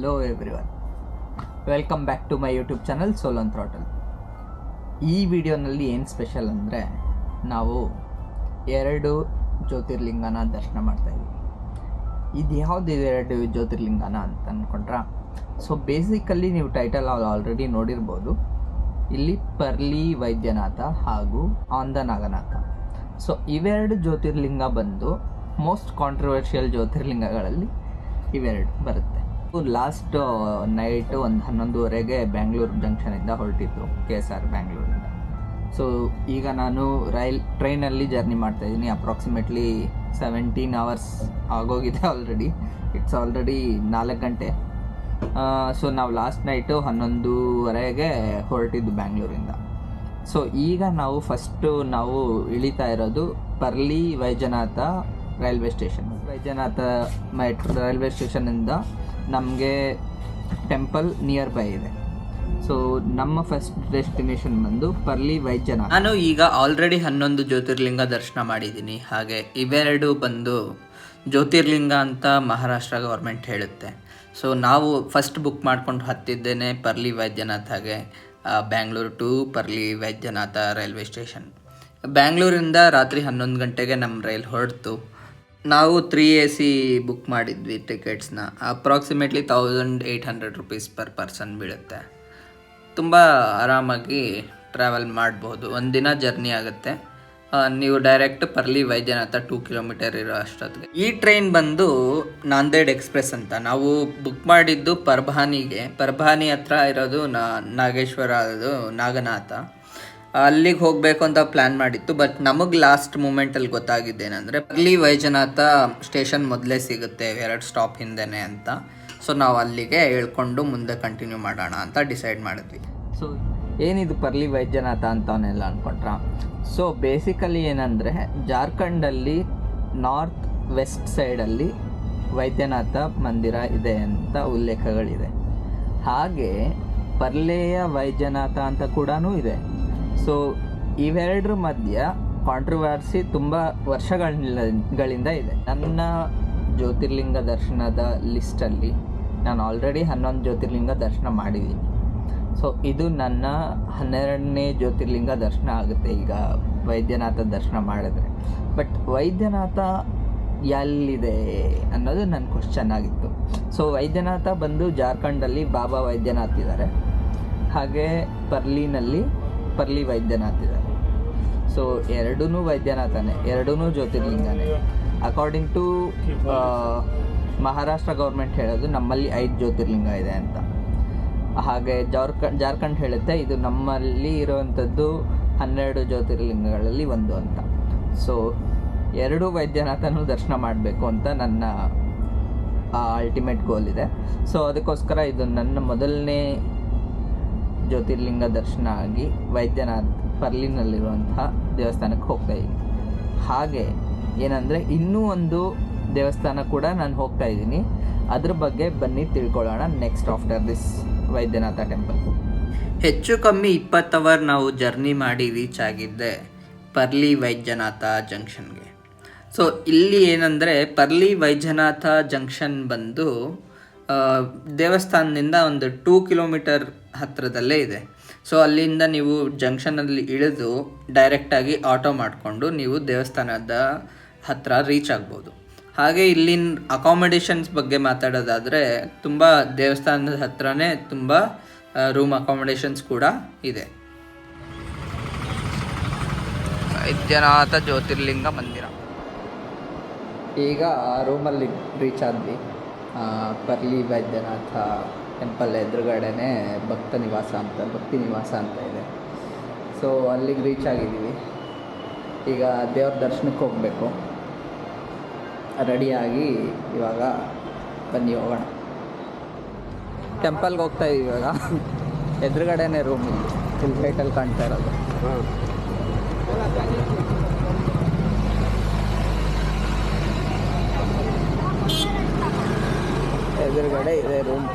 Hello everyone, welcome back to my YouTube channel Solan Throttle. ಈ ವಿಡಿಯೋನಲ್ಲಿ ಏನು special ಅಂದರೆ, ನಾವು 2 ಜ್ಯೋತಿರ್ಲಿಂಗನ ದರ್ಶನ ಮಾಡ್ತಾಯಿದ್ವಿ. ಇದು ಯಾವುದಿದೆ 2 ಜ್ಯೋತಿರ್ಲಿಂಗನ ಅಂತ ಅಂದ್ಕೊಂಡ್ರೆ, ಸೊ ಬೇಸಿಕಲಿ ನೀವು ಟೈಟಲ್ ಆಲ್ರೆಡಿ ನೋಡಿರ್ಬೋದು. ಇಲ್ಲಿ ಪರ್ಲಿ ವೈದ್ಯನಾಥ ಹಾಗೂ ಆಂದ ನಾಗನಾಥ. ಸೊ ಇವೆರಡು ಜ್ಯೋತಿರ್ಲಿಂಗ ಬಂದು ಮೋಸ್ಟ್ ಕಾಂಟ್ರವರ್ಷಿಯಲ್ ಜ್ಯೋತಿರ್ಲಿಂಗಗಳಲ್ಲಿ ಇವೆರಡು ಬರುತ್ತೆ. ಲಾಸ್ಟ್ ನೈಟು ಒಂದು 11:30ಗೆ ಬ್ಯಾಂಗ್ಳೂರು ಜಂಕ್ಷನಿಂದ ಹೊರಟಿತ್ತು KSR ಬ್ಯಾಂಗ್ಳೂರಿಂದ. ಸೊ ಈಗ ನಾನು ಟ್ರೈನಲ್ಲಿ ಜರ್ನಿ ಮಾಡ್ತಾಯಿದ್ದೀನಿ. ಅಪ್ರಾಕ್ಸಿಮೇಟ್ಲಿ 17 hours ಆಗೋಗಿದೆ ಆಲ್ರೆಡಿ. ಇಟ್ಸ್ ಆಲ್ರೆಡಿ 4 ಗಂಟೆ. ಸೊ ನಾವು ಲಾಸ್ಟ್ ನೈಟು 11:30ಗೆ ಹೊರಟಿದ್ದು ಬ್ಯಾಂಗ್ಳೂರಿಂದ. ಸೊ ಈಗ ನಾವು ಇಳಿತಾ ಇರೋದು Parli Vaidyanath railway station. Vaidyanath railway ಸ್ಟೇಷನಿಂದ ನಮಗೆ ಟೆಂಪಲ್ ನಿಯರ್ ಬೈ ಇದೆ. ಸೊ ನಮ್ಮ ಫಸ್ಟ್ ಡೆಸ್ಟಿನೇಷನ್ ಬಂದು ಪರ್ಲಿ ವೈದ್ಯನಾಥ. ನಾನು ಈಗ ಆಲ್ರೆಡಿ 11 ಜ್ಯೋತಿರ್ಲಿಂಗ ದರ್ಶನ ಮಾಡಿದ್ದೀನಿ. ಹಾಗೆ ಇವೆರಡು ಬಂದು ಜ್ಯೋತಿರ್ಲಿಂಗ ಅಂತ ಮಹಾರಾಷ್ಟ್ರ ಗೌರ್ಮೆಂಟ್ ಹೇಳುತ್ತೆ. ಸೊ ನಾವು ಫಸ್ಟ್ ಬುಕ್ ಮಾಡ್ಕೊಂಡು ಹತ್ತಿದ್ದೇನೆ ಪರ್ಲಿ ವೈದ್ಯನಾಥಗೆ, Bangalore to Parli Vaidyanath railway station. ಬ್ಯಾಂಗ್ಳೂರಿಂದ ರಾತ್ರಿ 11 ಗಂಟೆಗೆ ನಮ್ಮ ರೈಲ್ ಹೊರಡ್ತು. ನಾವು 3 AC ಬುಕ್ ಮಾಡಿದ್ವಿ ಟಿಕೆಟ್ಸ್ನ. ಅಪ್ರಾಕ್ಸಿಮೇಟ್ಲಿ 1800 rupees ಪರ್ ಪರ್ಸನ್ ಬೀಳುತ್ತೆ. ತುಂಬ ಆರಾಮಾಗಿ ಟ್ರಾವೆಲ್ ಮಾಡ್ಬೋದು. ಒಂದಿನ ಜರ್ನಿ ಆಗುತ್ತೆ. ನೀವು ಡೈರೆಕ್ಟ್ ಪರ್ಲಿ ವೈದ್ಯನಾಥ 2 kilometer ಇರೋ ಅಷ್ಟೊತ್ತಿಗೆ. ಈ ಟ್ರೈನ್ ಬಂದು ನಾಂದೇಡ್ ಎಕ್ಸ್ಪ್ರೆಸ್ ಅಂತ. ನಾವು ಬುಕ್ ಮಾಡಿದ್ದು ಪರ್ಭಾನಿ ಹತ್ರ ಇರೋದು ನಾಗೇಶ್ವರ, ಅದು ನಾಗನಾಥ. ಅಲ್ಲಿಗೆ ಹೋಗಬೇಕು ಅಂತ ಪ್ಲ್ಯಾನ್ ಮಾಡಿತ್ತು. ಬಟ್ ನಮಗೆ ಲಾಸ್ಟ್ ಮೂಮೆಂಟಲ್ಲಿ ಗೊತ್ತಾಗಿದ್ದೇನೆಂದರೆ ಪರ್ಲಿ ವೈದ್ಯನಾಥ ಸ್ಟೇಷನ್ ಮೊದಲೇ ಸಿಗುತ್ತೆ 2 ಸ್ಟಾಪ್ ಹಿಂದೆನೇ ಅಂತ. ಸೊ ನಾವು ಅಲ್ಲಿಗೆ ಹೇಳ್ಕೊಂಡು ಮುಂದೆ ಕಂಟಿನ್ಯೂ ಮಾಡೋಣ ಅಂತ ಡಿಸೈಡ್ ಮಾಡಿದ್ವಿ. ಸೊ ಏನಿದು ಪರ್ಲಿ ವೈದ್ಯನಾಥ ಅಂತವನ್ನೆಲ್ಲ ಅಂದ್ಕೊಂಡ್ರ. ಸೊ ಬೇಸಿಕಲಿ ಏನಂದರೆ, ಜಾರ್ಖಂಡಲ್ಲಿ ನಾರ್ತ್ ವೆಸ್ಟ್ ಸೈಡಲ್ಲಿ ವೈದ್ಯನಾಥ ಮಂದಿರ ಇದೆ ಅಂತ ಉಲ್ಲೇಖಗಳಿದೆ. ಹಾಗೆ ಪರ್ಲೆಯ ವೈದ್ಯನಾಥ ಅಂತ ಕೂಡ ಇದೆ. ಸೊ ಇವೆರಡರ ಮಧ್ಯ ಕಾಂಟ್ರವರ್ಸಿ ತುಂಬ ವರ್ಷಗಳಿಂದ ಇದೆ. ನನ್ನ ಜ್ಯೋತಿರ್ಲಿಂಗ ದರ್ಶನದ ಲಿಸ್ಟಲ್ಲಿ ನಾನು ಆಲ್ರೆಡಿ 11 ಜ್ಯೋತಿರ್ಲಿಂಗ ದರ್ಶನ ಮಾಡಿದ್ದೀನಿ. ಸೊ ಇದು ನನ್ನ 12ನೇ ಜ್ಯೋತಿರ್ಲಿಂಗ ದರ್ಶನ ಆಗುತ್ತೆ ಈಗ ವೈದ್ಯನಾಥ ದರ್ಶನ ಮಾಡಿದ್ರೆ. ಬಟ್ ವೈದ್ಯನಾಥ ಎಲ್ಲಿದೆ ಅನ್ನೋದು ನನ್ನ ಕ್ವಶ್ಚನ್ ಆಗಿತ್ತು. ಸೊ ವೈದ್ಯನಾಥ ಬಂದು ಜಾರ್ಖಂಡಲ್ಲಿ ಬಾಬಾ ವೈದ್ಯನಾಥ್ ಇದ್ದಾರೆ. ಹಾಗೆ ಪರ್ಲಿನಲ್ಲಿ ಪರ್ಲಿ ವೈದ್ಯನಾಥ್ ಇದ್ದಾರೆ. ಸೊ ಎರಡೂ ವೈದ್ಯನಾಥನೇ, ಎರಡೂ ಜ್ಯೋತಿರ್ಲಿಂಗನೇ. ಅಕಾರ್ಡಿಂಗ್ ಟು ಮಹಾರಾಷ್ಟ್ರ ಗೌರ್ಮೆಂಟ್ ಹೇಳೋದು ನಮ್ಮಲ್ಲಿ 5 ಜ್ಯೋತಿರ್ಲಿಂಗ ಇದೆ ಅಂತ. ಹಾಗೆ ಜಾರ್ಖಂಡ್ ಹೇಳುತ್ತೆ ಇದು ನಮ್ಮಲ್ಲಿ ಇರುವಂಥದ್ದು 12 ಜ್ಯೋತಿರ್ಲಿಂಗಗಳಲ್ಲಿ ಒಂದು ಅಂತ. ಸೊ 2 ವೈದ್ಯನಾಥನೂ ದರ್ಶನ ಮಾಡಬೇಕು ಅಂತ ನನ್ನ ಅಲ್ಟಿಮೇಟ್ ಗೋಲ್ ಇದೆ. ಸೊ ಅದಕ್ಕೋಸ್ಕರ ಇದು ನನ್ನ ಮೊದಲನೇ ಜ್ಯೋತಿರ್ಲಿಂಗ ದರ್ಶನ ಆಗಿ ವೈದ್ಯನಾಥ್ ಪರ್ಲಿನಲ್ಲಿರುವಂತಹ ದೇವಸ್ಥಾನಕ್ಕೆ ಹೋಗ್ತಾ ಇದ್ದೀನಿ. ಹಾಗೆ ಏನಂದರೆ ಇನ್ನೂ ಒಂದು ದೇವಸ್ಥಾನ ಕೂಡ ನಾನು ಹೋಗ್ತಾ ಇದ್ದೀನಿ. ಅದ್ರ ಬಗ್ಗೆ ಬನ್ನಿ ತಿಳ್ಕೊಳ್ಳೋಣ next after this Vaidyanatha temple. ಹೆಚ್ಚು ಕಮ್ಮಿ 20 hour ನಾವು ಜರ್ನಿ ಮಾಡಿ ರೀಚ್ ಆಗಿದ್ದೆ ಪರ್ಲಿ ವೈದ್ಯನಾಥ ಜಂಕ್ಷನ್ಗೆ. ಸೊ ಇಲ್ಲಿ ಏನಂದರೆ, ಪರ್ಲಿ ವೈದ್ಯನಾಥ ಜಂಕ್ಷನ್ ಬಂದು ದೇವಸ್ಥಾನದಿಂದ ಒಂದು 2 kilometer ಹತ್ತಿರದಲ್ಲೇ ಇದೆ. ಸೊ ಅಲ್ಲಿಂದ ನೀವು ಜಂಕ್ಷನಲ್ಲಿ ಇಳಿದು ಡೈರೆಕ್ಟಾಗಿ ಆಟೋ ಮಾಡಿಕೊಂಡು ನೀವು ದೇವಸ್ಥಾನದ ಹತ್ತಿರ ರೀಚ್ ಆಗ್ಬೋದು. ಹಾಗೆ ಇಲ್ಲಿನ ಅಕಾಮಿಡೇಷನ್ಸ್ ಬಗ್ಗೆ ಮಾತಾಡೋದಾದರೆ, ತುಂಬ ದೇವಸ್ಥಾನದ ಹತ್ರನೇ ತುಂಬ ರೂಮ್ ಅಕಾಮಿಡೇಷನ್ಸ್ ಕೂಡ ಇದೆ. ವೈದ್ಯನಾಥ ಜ್ಯೋತಿರ್ಲಿಂಗ ಮಂದಿರ. ಈಗ ರೂಮಲ್ಲಿ ರೀಚ್ ಆದ್ವಿ. ಪರ್ಲಿ ವೈದ್ಯನಾಥ ಟೆಂಪಲ್ ಎದುರುಗಡೆನೇ ಭಕ್ತಿ ನಿವಾಸ ಅಂತ ಇದೆ. ಸೊ ಅಲ್ಲಿಗೆ ರೀಚ್ ಆಗಿದ್ದೀವಿ. ಈಗ ದೇವ್ರ ದರ್ಶನಕ್ಕೆ ಹೋಗಬೇಕು. ರೆಡಿಯಾಗಿ ಇವಾಗ ಬನ್ನಿ ಹೋಗೋಣ. ಟೆಂಪಲ್ಗೆ ಹೋಗ್ತಾ ಇದ್ದೀವಿ ಇವಾಗ. ಎದುರುಗಡೆನೇ ರೂಮ್, ಫುಲ್ ಲೈಟಲ್ಲಿ ಕಾಣ್ತಾ ಇರೋದು. ಎದುರುಗಡೆ ಇದೆ ರೂಮ್.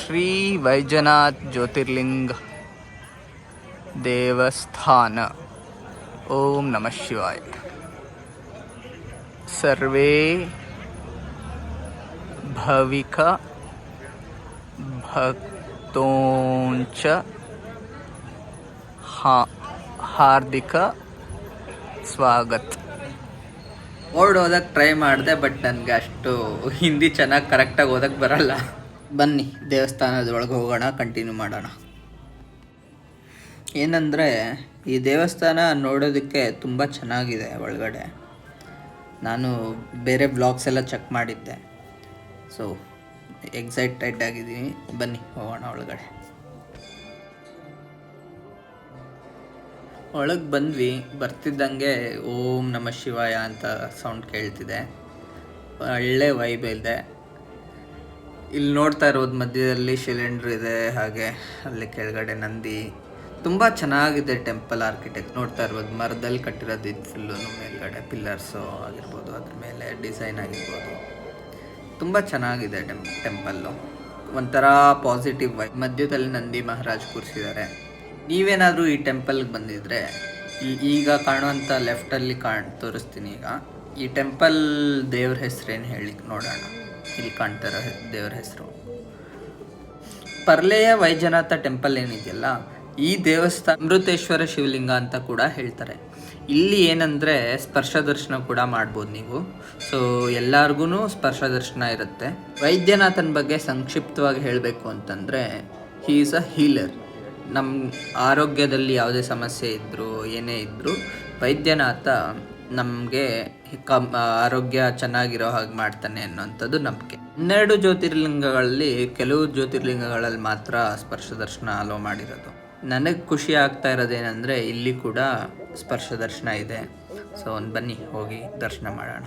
ಶ್ರೀ ವೈದ್ಯನಾಥ್ ಜ್ಯೋತಿರ್ಲಿಂಗ ದೇವಸ್ಥಾನ. ಓಂ ನಮಃ ಶಿವಾಯ. ಸರ್ವೇ ಭಾವಿಕ ಭಕ್ತೋಂಚ ಹಾರ್ದಿಕ ಸ್ವಾಗತ್. ವರ್ಡ್ ಓದಕ್ಕೆ ಟ್ರೈ ಮಾಡಿದೆ, ಬಟ್ ನನಗೆ ಅಷ್ಟು ಹಿಂದಿ ಚೆನ್ನಾಗಿ ಕರೆಕ್ಟಾಗಿ ಓದಕ್ಕೆ ಬರಲ್ಲ. ಬನ್ನಿ ದೇವಸ್ಥಾನದೊಳಗೆ ಹೋಗೋಣ, ಕಂಟಿನ್ಯೂ ಮಾಡೋಣ. ಏನಂದರೆ ಈ ದೇವಸ್ಥಾನ ನೋಡೋದಕ್ಕೆ ತುಂಬ ಚೆನ್ನಾಗಿದೆ ಒಳಗಡೆ. ನಾನು ಬೇರೆ ಬ್ಲಾಗ್ಸ್ ಎಲ್ಲ ಚೆಕ್ ಮಾಡಿದ್ದೆ, ಸೊ ಎಕ್ಸೈಟೆಡ್ ಆಗಿದ್ದೀನಿ. ಬನ್ನಿ ಹೋಗೋಣ ಒಳಗಡೆ. ಒಳಗೆ ಬಂದ್ವಿ, ಬರ್ತಿದ್ದಂಗೆ ಓಂ ನಮಃ ಶಿವಾಯ ಅಂತ ಸೌಂಡ್ ಕೇಳ್ತಿದೆ. ಒಳ್ಳೆ ವೈಬ್ ಇದೆ. ಇಲ್ಲಿ ನೋಡ್ತಾ ಇರೋದು ಮಧ್ಯದಲ್ಲಿ ಸಿಲಿಂಡ್ರ್ ಇದೆ, ಹಾಗೆ ಅಲ್ಲಿ ಕೆಳಗಡೆ ನಂದಿ. ತುಂಬ ಚೆನ್ನಾಗಿದೆ ಟೆಂಪಲ್ ಆರ್ಕಿಟೆಕ್ಟ್. ನೋಡ್ತಾ ಇರ್ಬೋದು, ಮರದಲ್ಲಿ ಕಟ್ಟಿರೋದು ಇದು ಫುಲ್ಲು. ಮೇಲ್ಗಡೆ ಪಿಲ್ಲರ್ಸು ಆಗಿರ್ಬೋದು, ಅದ್ರ ಮೇಲೆ ಡಿಸೈನ್ ಆಗಿರ್ಬೋದು, ತುಂಬ ಚೆನ್ನಾಗಿದೆ ಟೆಂಪಲ್ಲು. ಒಂಥರ ಪಾಸಿಟಿವ್ ವೈಬ್. ಮಧ್ಯದಲ್ಲಿ ನಂದಿ ಮಹಾರಾಜ್ ಕೂರಿಸಿದ್ದಾರೆ. ನೀವೇನಾದರೂ ಈ ಟೆಂಪಲ್ಗೆ ಬಂದಿದ್ರೆ ಈಗ ಕಾಣುವಂಥ ಲೆಫ್ಟಲ್ಲಿ ತೋರಿಸ್ತೀನಿ. ಈಗ ಈ ಟೆಂಪಲ್ ದೇವ್ರ ಹೆಸರೇನು ಹೇಳಿ ನೋಡೋಣ. ಇಲ್ಲಿ ಕಾಣ್ತಾರೋ ದೇವ್ರ ಹೆಸರು ಪರ್ಲೆಯ ವೈದ್ಯನಾಥ ಟೆಂಪಲ್ ಏನಿದೆಯಲ್ಲ, ಈ ದೇವಸ್ಥಾನ ಅಮೃತೇಶ್ವರ ಶಿವಲಿಂಗ ಅಂತ ಕೂಡ ಹೇಳ್ತಾರೆ. ಇಲ್ಲಿ ಏನಂದರೆ ಸ್ಪರ್ಶ ದರ್ಶನ ಕೂಡ ಮಾಡ್ಬೋದು ನೀವು. ಸೊ ಎಲ್ಲರಿಗೂ ಸ್ಪರ್ಶ ದರ್ಶನ ಇರುತ್ತೆ. ವೈದ್ಯನಾಥನ ಬಗ್ಗೆ ಸಂಕ್ಷಿಪ್ತವಾಗಿ ಹೇಳಬೇಕು ಅಂತಂದರೆ, ಹೀ ಈಸ್ ಅ ಹೀಲರ್. ನಮ್ಮ ಆರೋಗ್ಯದಲ್ಲಿ ಯಾವುದೇ ಸಮಸ್ಯೆ ಇದ್ದರೂ ಏನೇ ಇದ್ದರೂ ವೈದ್ಯನಾಥ ನಮಗೆ ಆರೋಗ್ಯ ಚೆನ್ನಾಗಿರೋ ಹಾಗೆ ಮಾಡ್ತಾನೆ ಅನ್ನೋಂಥದ್ದು ನಂಬಿಕೆ. 12 ಜ್ಯೋತಿರ್ಲಿಂಗಗಳಲ್ಲಿ ಕೆಲವು ಜ್ಯೋತಿರ್ಲಿಂಗಗಳಲ್ಲಿ ಮಾತ್ರ ಸ್ಪರ್ಶ ದರ್ಶನ ಅಲೋ ಮಾಡಿರೋದು. ನನಗೆ ಖುಷಿ ಆಗ್ತಾ ಇರೋದೇನೆಂದರೆ ಇಲ್ಲಿ ಕೂಡ ಸ್ಪರ್ಶ ದರ್ಶನ ಇದೆ. ಸೊ ಬನ್ನಿ ಹೋಗಿ ದರ್ಶನ ಮಾಡೋಣ.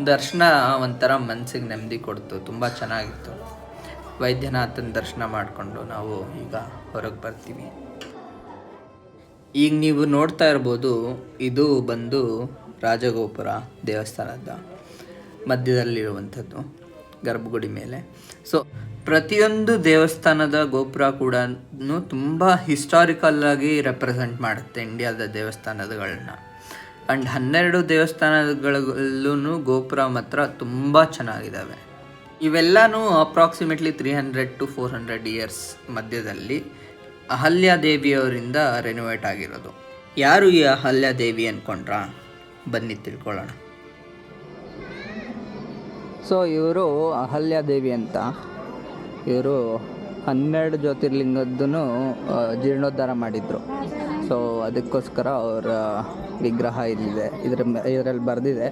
ದರ್ಶನ ಒಂಥರ ಮನಸ್ಸಿಗೆ ನೆಮ್ಮದಿ ಕೊಡ್ತು. ತುಂಬ ಚೆನ್ನಾಗಿತ್ತು. ವೈದ್ಯನಾಥನ ದರ್ಶನ ಮಾಡಿಕೊಂಡು ನಾವು ಈಗ ಹೊರಗೆ ಬರ್ತೀವಿ. ಈಗ ನೀವು ನೋಡ್ತಾ ಇರ್ಬೋದು, ಇದು ಬಂದು ರಾಜಗೋಪುರ ದೇವಸ್ಥಾನದ ಮಧ್ಯದಲ್ಲಿರುವಂಥದ್ದು ಗರ್ಭಗುಡಿ ಮೇಲೆ. ಸೊ ಪ್ರತಿಯೊಂದು ದೇವಸ್ಥಾನದ ಗೋಪುರ ಕೂಡ ತುಂಬ ಹಿಸ್ಟಾರಿಕಲ್ಲಾಗಿ ರೆಪ್ರೆಸೆಂಟ್ ಮಾಡುತ್ತೆ ಇಂಡಿಯಾದ ದೇವಸ್ಥಾನಗಳನ್ನ. ಆ್ಯಂಡ್ 12 ದೇವಸ್ಥಾನಗಳಲ್ಲೂ ಗೋಪುರ ಮಾತ್ರ ತುಂಬ ಚೆನ್ನಾಗಿದ್ದಾವೆ. ಇವೆಲ್ಲನೂ ಅಪ್ರಾಕ್ಸಿಮೇಟ್ಲಿ 300 to 400 ಇಯರ್ಸ್ ಮಧ್ಯದಲ್ಲಿ ಅಹಲ್ಯಾದೇವಿಯವರಿಂದ ರೆನೋವೇಟ್ ಆಗಿರೋದು. ಯಾರು ಈ ಅಹಲ್ಯಾದೇವಿ ಅಂದ್ಕೊಂಡ್ರಾ? ಬನ್ನಿ ತಿಳ್ಕೊಳ್ಳೋಣ. ಸೊ ಇವರು ಅಹಲ್ಯಾದೇವಿ ಅಂತ. ಇವರು 12 ಜ್ಯೋತಿರ್ಲಿಂಗದ್ದೂ ಜೀರ್ಣೋದ್ಧಾರ ಮಾಡಿದರು. ಸೊ ಅದಕ್ಕೋಸ್ಕರ ಅವರ ವಿಗ್ರಹ ಇಲ್ಲಿದೆ. ಇದರಲ್ಲಿ ಬರೆದಿದೆ.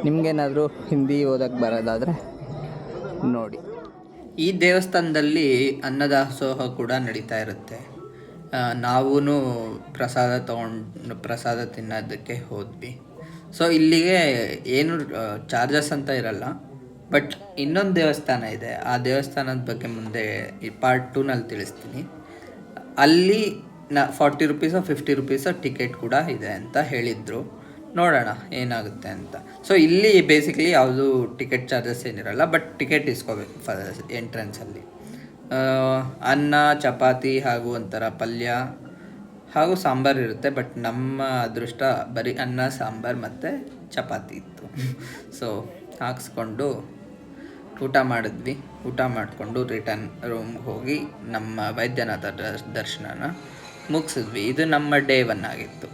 ನಿಮಗೇನಾದರೂ ಹಿಂದಿ ಓದಕ್ಕೆ ಬರೋದಾದರೆ ನೋಡಿ. ಈ ದೇವಸ್ಥಾನದಲ್ಲಿ ಅನ್ನದಾಸೋಹ ಕೂಡ ನಡೀತಾ ಇರುತ್ತೆ. ನಾವೂ ಪ್ರಸಾದ ತಿನ್ನೋದಕ್ಕೆ ಹೋದ್ವಿ. ಸೊ ಇಲ್ಲಿಗೆ ಏನು ಚಾರ್ಜಸ್ ಅಂತ ಇರಲ್ಲ. ಬಟ್ ಇನ್ನೊಂದು ದೇವಸ್ಥಾನ ಇದೆ, ಆ ದೇವಸ್ಥಾನದ ಬಗ್ಗೆ ಮುಂದೆ ಈ ಪಾರ್ಟ್ 2ನಲ್ಲಿ ತಿಳಿಸ್ತೀನಿ. ಅಲ್ಲಿ 40 ರೂಪೀಸೋ 50 ರೂಪೀಸೋ ಟಿಕೆಟ್ ಕೂಡ ಇದೆ ಅಂತ ಹೇಳಿದರು. ನೋಡೋಣ ಏನಾಗುತ್ತೆ ಅಂತ. ಸೊ ಇಲ್ಲಿ ಬೇಸಿಕಲಿ ಯಾವುದು ಟಿಕೆಟ್ ಚಾರ್ಜಸ್ ಏನಿರಲ್ಲ, ಬಟ್ ಟಿಕೆಟ್ ಇಸ್ಕೋಬೇಕು ಎಂಟ್ರೆನ್ಸಲ್ಲಿ. ಅನ್ನ, ಚಪಾತಿ ಹಾಗೂ ಒಂಥರ ಪಲ್ಯ ಹಾಗೂ ಸಾಂಬಾರು ಇರುತ್ತೆ. ಬಟ್ ನಮ್ಮ ಅದೃಷ್ಟ ಬರೀ ಅನ್ನ, ಸಾಂಬಾರು ಮತ್ತು ಚಪಾತಿ ಇತ್ತು. ಸೊ ಹಾಕ್ಸ್ಕೊಂಡು ಊಟ ಮಾಡಿದ್ವಿ. ಊಟ ಮಾಡಿಕೊಂಡು ರಿಟರ್ನ್ ರೂಮ್ಗೆ ಹೋಗಿ ನಮ್ಮ ವೈದ್ಯನಾಥ ದರ್ಶನನ ಮುಗಿಸಿದ್ವಿ. ಇದು ನಮ್ಮ ಡೇ 1 ಆಗಿತ್ತು.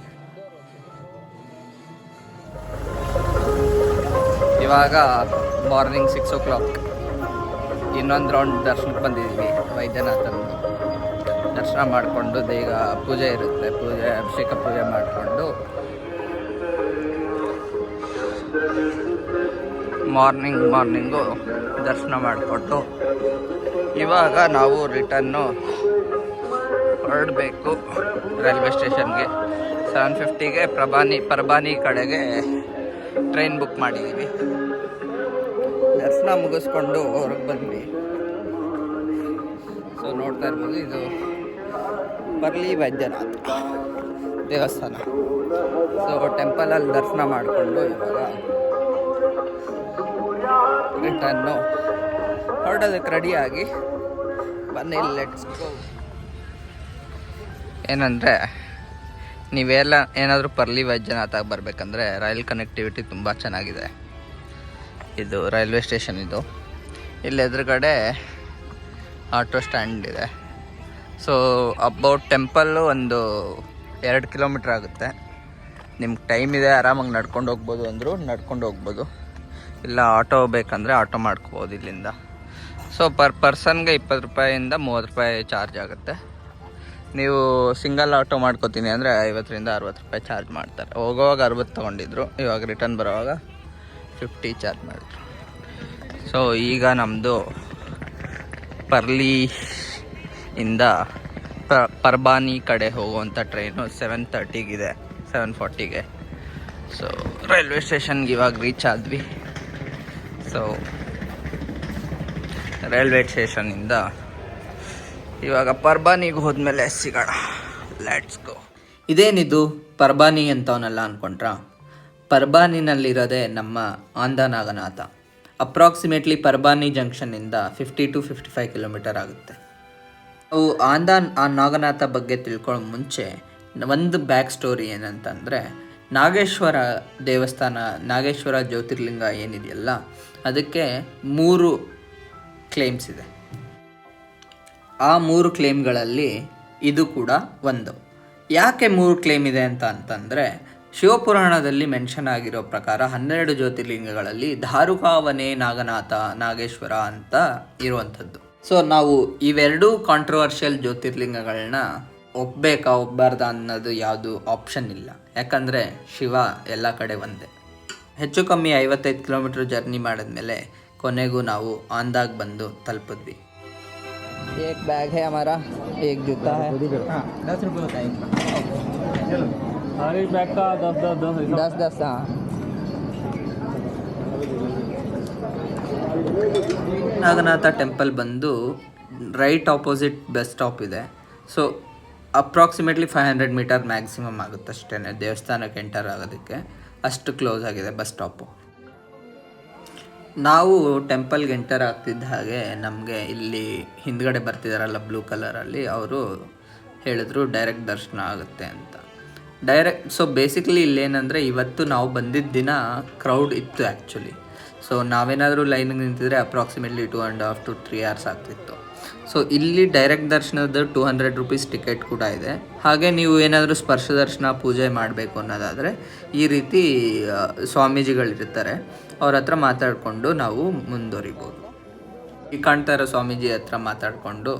ಇವಾಗ ಮಾರ್ನಿಂಗ್ 6 o'clock ಇನ್ನೊಂದು ರೌಂಡ್ ದರ್ಶನಕ್ಕೆ ಬಂದಿದ್ವಿ. ವೈದ್ಯನಾಥನ ದರ್ಶನ ಮಾಡಿಕೊಂಡು ಈಗ ಪೂಜೆ ಇರುತ್ತೆ, ಅಭಿಷೇಕ ಪೂಜೆ ಮಾಡಿಕೊಂಡು ಮಾರ್ನಿಂಗು ದರ್ಶನ ಮಾಡಿಕೊಟ್ಟು ಇವಾಗ ನಾವು ರಿಟರ್ನು ಹೊರಡಬೇಕು ರೈಲ್ವೆ ಸ್ಟೇಷನ್ಗೆ. 7:50ಗೆ ಪರ್ಬಾನಿ ಕಡೆಗೆ ಟ್ರೈನ್ ಬುಕ್ ಮಾಡಿದ್ದೀವಿ. ದರ್ಶನ ಮುಗಿಸ್ಕೊಂಡು ಹೊರಗೆ ಬಂದ್ವಿ. ಸೊ ನೋಡ್ತಾ ಇರ್ಬೋದು, ಇದು ಪರ್ಲಿ ವೈದ್ಯನಾಥ ದೇವಸ್ಥಾನ. ಸೊ ಟೆಂಪಲಲ್ಲಿ ದರ್ಶನ ಮಾಡಿಕೊಂಡು ಇವಾಗ ರಿಟರ್ನು ಹೊರಡೋದಕ್ಕೆ ರೆಡಿಯಾಗಿ ಬನ್ನಿ. Let's go. ಏನಂದರೆ ನೀವೆಲ್ಲ ಏನಾದರೂ ಪರ್ಲಿ ವೈದ್ಯನಾಥ ಬರಬೇಕಂದ್ರೆ ರೈಲ್ ಕನೆಕ್ಟಿವಿಟಿ ತುಂಬ ಚೆನ್ನಾಗಿದೆ. ಇದು ರೈಲ್ವೆ ಸ್ಟೇಷನ್. ಇದು ಇಲ್ಲಿ ಎದುರುಗಡೆ ಆಟೋ ಸ್ಟ್ಯಾಂಡ್ ಇದೆ. ಸೊ ಅಬೌಟ್ ಟೆಂಪಲ್ಲು ಒಂದು 2 ಕಿಲೋಮೀಟ್ರ್ ಆಗುತ್ತೆ. ನಿಮ್ಗೆ ಟೈಮ್ ಇದೆ, ಆರಾಮಾಗಿ ನಡ್ಕೊಂಡು ಹೋಗ್ಬೋದು ಅಂದರು ನಡ್ಕೊಂಡು ಹೋಗ್ಬೋದು, ಇಲ್ಲ ಆಟೋ ಬೇಕಂದರೆ ಆಟೋ ಮಾಡ್ಕೋಬೋದು ಇಲ್ಲಿಂದ. ಸೊ ಪರ್ಸನ್ಗೆ 20 ರೂಪಾಯಿಂದ 30 ರೂಪಾಯಿ ಚಾರ್ಜ್ ಆಗುತ್ತೆ. ನೀವು ಸಿಂಗಲ್ ಆಟೋ ಮಾಡ್ಕೋತೀನಿ ಅಂದರೆ 50ರಿಂದ 60 ರೂಪಾಯಿ ಚಾರ್ಜ್ ಮಾಡ್ತಾರೆ. ಹೋಗೋವಾಗ 60 ತೊಗೊಂಡಿದ್ರು, ಇವಾಗ ರಿಟರ್ನ್ ಬರೋವಾಗ 50 ಚಾರ್ಜ್ ಮಾಡಿದ್ರು. ಸೊ ಈಗ ನಮ್ಮದು ಪರ್ಲಿಯಿಂದ ಪರ್ಬಾನಿ ಕಡೆ ಹೋಗುವಂಥ ಟ್ರೈನು 7:30ಗಿದೆ, 7:40ಗೆ. ಸೊ ರೈಲ್ವೆ ಸ್ಟೇಷನ್ಗೆ ಇವಾಗ ರೀಚ್ ಆದ್ವಿ. ಸೊ ರೈಲ್ವೆ ಸ್ಟೇಷನಿಂದ ಇವಾಗ ಪರ್ಬಾನಿಗೆ ಹೋದ್ಮೇಲೆ ಸಿಗೋಣ. Let's go. ಇದೇನಿದು ಪರ್ಬಾನಿ ಅಂತವನ್ನೆಲ್ಲ ಅಂದ್ಕೊಂಡ್ರಾ? ಪರ್ಬಾನಿನಲ್ಲಿರೋದೇ ನಮ್ಮ ಆಂದಾನಾಗನಾಥ. ಅಪ್ರಾಕ್ಸಿಮೇಟ್ಲಿ ಪರ್ಬಾನಿ ಜಂಕ್ಷನ್ನಿಂದ 50 to 55 ಕಿಲೋಮೀಟರ್ ಆಗುತ್ತೆ. ನಾವು ನಾಗನಾಥ ಬಗ್ಗೆ ತಿಳ್ಕೊಳ್ಳೋ ಮುಂಚೆ ಒಂದು ಬ್ಯಾಕ್ ಸ್ಟೋರಿ ಏನಂತಂದರೆ, ನಾಗೇಶ್ವರ ದೇವಸ್ಥಾನ, ನಾಗೇಶ್ವರ ಜ್ಯೋತಿರ್ಲಿಂಗ ಏನಿದೆಯಲ್ಲ, ಅದಕ್ಕೆ 3 ಕ್ಲೇಮ್ಸ್ ಇದೆ. ಆ 3 ಕ್ಲೇಮ್ಗಳಲ್ಲಿ ಇದು ಕೂಡ ಒಂದು. ಯಾಕೆ 3 ಕ್ಲೇಮ್ ಇದೆ ಅಂತಂದರೆ, ಶಿವಪುರಾಣದಲ್ಲಿ ಮೆನ್ಷನ್ ಆಗಿರೋ ಪ್ರಕಾರ 12 ಜ್ಯೋತಿರ್ಲಿಂಗಗಳಲ್ಲಿ ಧಾರುಕಾವನೆ ನಾಗನಾಥ, ನಾಗೇಶ್ವರ ಅಂತ ಇರುವಂಥದ್ದು. ಸೊ ನಾವು ಇವೆರಡೂ ಕಾಂಟ್ರವರ್ಷಿಯಲ್ ಜ್ಯೋತಿರ್ಲಿಂಗಗಳನ್ನ ಒಪ್ಪಬಾರ್ದ ಅನ್ನೋದು ಯಾವುದು ಆಪ್ಷನ್ ಇಲ್ಲ. ಯಾಕಂದರೆ ಶಿವ ಎಲ್ಲ ಕಡೆ ಒಂದೇ. ಹೆಚ್ಚು ಕಮ್ಮಿ 55 ಕಿಲೋಮೀಟ್ರ್ ಜರ್ನಿ ಮಾಡಿದ್ಮೇಲೆ ಕೊನೆಗೂ ನಾವು ಆಂದಾಗ್ ಬಂದು ತಲುಪಿದ್ವಿ. एक बैग है हमारा, एक जूता है। 10 रुपये होता है हर एक बैग का 10 हाँ। ನಾಗನಾಥ ಟೆಂಪಲ್ ಬಂದು ರೈಟ್ ಆಪೋಸಿಟ್ ಬಸ್ ಸ್ಟಾಪ್ ಇದೆ. ಸೊ ಅಪ್ರಾಕ್ಸಿಮೇಟ್ಲಿ 500 ಮೀಟರ್ ಮ್ಯಾಕ್ಸಿಮಮ್ ಆಗುತ್ತೆ ಅಷ್ಟೇ ದೇವಸ್ಥಾನಕ್ಕೆ ಎಂಟರ್ ಆಗೋದಕ್ಕೆ. ಅಷ್ಟು ಕ್ಲೋಸ್ ಆಗಿದೆ ಬಸ್ ಸ್ಟಾಪು. ನಾವು ಟೆಂಪಲ್ಗೆ ಎಂಟರ್ ಆಗ್ತಿದ್ದ ಹಾಗೆ ನಮಗೆ ಇಲ್ಲಿ ಹಿಂದ್ಗಡೆ ಬರ್ತಿದ್ದಾರಲ್ಲ ಬ್ಲೂ ಕಲರಲ್ಲಿ, ಅವರು ಹೇಳಿದ್ರು ಡೈರೆಕ್ಟ್ ದರ್ಶನ ಆಗುತ್ತೆ ಅಂತ. ಸೊ ಬೇಸಿಕಲಿ ಇಲ್ಲೇನಂದರೆ, ಇವತ್ತು ನಾವು ಬಂದಿದ್ದ ದಿನ ಕ್ರೌಡ್ ಇತ್ತು ಆ್ಯಕ್ಚುಲಿ. ಸೊ ನಾವೇನಾದರೂ ಲೈನಿಗೆ ನಿಂತಿದ್ರೆ ಅಪ್ರಾಕ್ಸಿಮೇಟ್ಲಿ 2.5 to 3 hours ಆಗ್ತಿತ್ತು. ಸೊ ಇಲ್ಲಿ ಡೈರೆಕ್ಟ್ ದರ್ಶನದ 200 ರೂಪೀಸ್ ಟಿಕೆಟ್ ಕೂಡ ಇದೆ. ಹಾಗೆ ನೀವು ಏನಾದರೂ ಸ್ಪರ್ಶ ದರ್ಶನ ಪೂಜೆ ಮಾಡಬೇಕು ಅನ್ನೋದಾದರೆ ಈ ರೀತಿ ಸ್ವಾಮೀಜಿಗಳಿರ್ತಾರೆ, ಅವ್ರ ಹತ್ರ ಮಾತಾಡಿಕೊಂಡು ನಾವು ಮುಂದುವರಿಬೋದು. ಈ ಕಾಣ್ತಾ ಇರೋ ಸ್ವಾಮೀಜಿ ಹತ್ರ ಮಾತಾಡಿಕೊಂಡು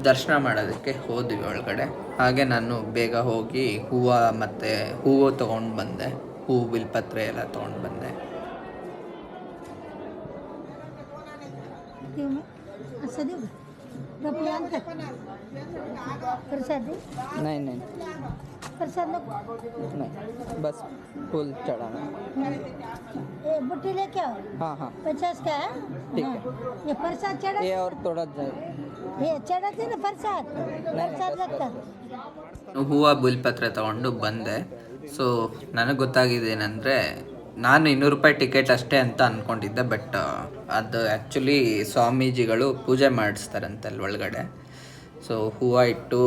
ದರ್ಶನ ಮಾಡೋದಕ್ಕೆ ಹೋದ್ವಿ ಒಳಗಡೆ. ಹಾಗೆ ನಾನು ಬೇಗ ಹೋಗಿ ಹೂವು ತೊಗೊಂಡು ಬಂದೆ, ಹೂವು ಬಿಲ್ಪತ್ರೆ ಎಲ್ಲ ತೊಗೊಂಡು ಬಂದೆ. नहीं नहीं प्रसाद नहीं, बस फूल चढ़ाना। बुट्टी लेके आओ। हाँ हाँ 50 का है, ठीक है। ये प्रसाद चढ़ा, ये और थोड़ा ये चढ़ाते ना प्रसाद लगता। ಹೂವು ಬಿಲ್ಪತ್ರೆ ತೊಗೊಂಡು ಬಂದೆ. ಸೊ ನನಗೆ ಗೊತ್ತಾಗಿದ್ದೇನೆಂದರೆ, ನಾನು 200 ರೂಪಾಯಿ ಟಿಕೆಟ್ ಅಷ್ಟೇ ಅಂತ ಅಂದ್ಕೊಂಡಿದ್ದೆ, ಬಟ್ ಅದು ಆ್ಯಕ್ಚುಲಿ ಸ್ವಾಮೀಜಿಗಳು ಪೂಜೆ ಮಾಡಿಸ್ತಾರಂತೆ ಅಲ್ಲಿ ಒಳಗಡೆ. ಸೊ ಹೂವು ಇಟ್ಟು